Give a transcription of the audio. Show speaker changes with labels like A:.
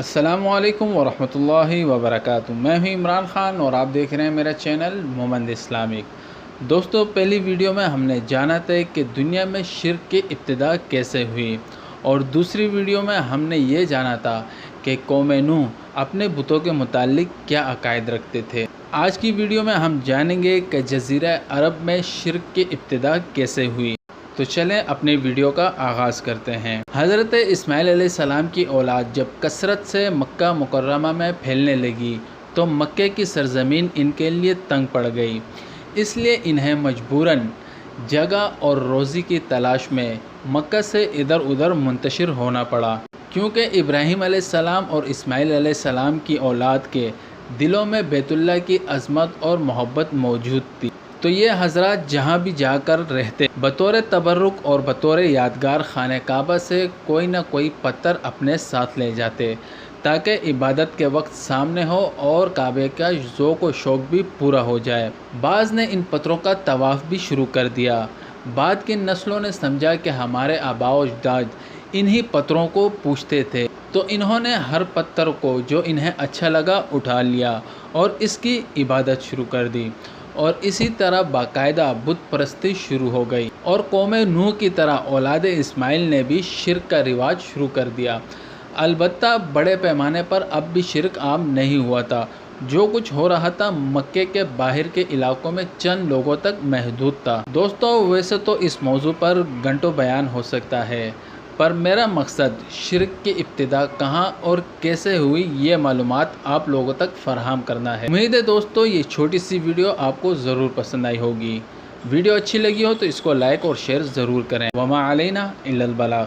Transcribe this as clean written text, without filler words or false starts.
A: السلام علیکم ورحمۃ اللہ وبرکاتہ۔ میں ہوں عمران خان اور آپ دیکھ رہے ہیں میرا چینل مومند اسلامک۔ دوستو، پہلی ویڈیو میں ہم نے جانا تھا کہ دنیا میں شرک کی ابتدا کیسے ہوئی، اور دوسری ویڈیو میں ہم نے یہ جانا تھا کہ قوم نوح اپنے بتوں کے متعلق کیا عقائد رکھتے تھے۔ آج کی ویڈیو میں ہم جانیں گے کہ جزیرہ عرب میں شرک کی ابتدا کیسے ہوئی۔ تو چلیں اپنی ویڈیو کا آغاز کرتے ہیں۔ حضرت اسماعیل علیہ السلام کی اولاد جب کثرت سے مکہ مکرمہ میں پھیلنے لگی تو مکہ کی سرزمین ان کے لیے تنگ پڑ گئی، اس لیے انہیں مجبوراً جگہ اور روزی کی تلاش میں مکہ سے ادھر ادھر منتشر ہونا پڑا، کیونکہ ابراہیم علیہ السلام اور اسماعیل علیہ السلام کی اولاد کے دلوں میں بیت اللہ کی عظمت اور محبت موجود تھی، تو یہ حضرات جہاں بھی جا کر رہتے بطور تبرک اور بطور یادگار خانہ کعبہ سے کوئی نہ کوئی پتھر اپنے ساتھ لے جاتے تاکہ عبادت کے وقت سامنے ہو اور کعبے کا ذوق و شوق بھی پورا ہو جائے۔ بعض نے ان پتھروں کا طواف بھی شروع کر دیا۔ بعد کی نسلوں نے سمجھا کہ ہمارے آباء و اجداد انہی پتھروں کو پوجتے تھے، تو انہوں نے ہر پتھر کو جو انہیں اچھا لگا اٹھا لیا اور اس کی عبادت شروع کر دی، اور اسی طرح باقاعدہ بت پرستی شروع ہو گئی، اور قوم نوح کی طرح اولاد اسماعیل نے بھی شرک کا رواج شروع کر دیا۔ البتہ بڑے پیمانے پر اب بھی شرک عام نہیں ہوا تھا۔ جو کچھ ہو رہا تھا مکے کے باہر کے علاقوں میں چند لوگوں تک محدود تھا۔ دوستو، ویسے تو اس موضوع پر گھنٹوں بیان ہو سکتا ہے، پر میرا مقصد شرک کی ابتدا کہاں اور کیسے ہوئی یہ معلومات آپ لوگوں تک فراہم کرنا ہے۔ امید ہے دوستو یہ چھوٹی سی ویڈیو آپ کو ضرور پسند آئی ہوگی۔ ویڈیو اچھی لگی ہو تو اس کو لائک اور شیئر ضرور کریں۔ وما علینا الا البلاغ۔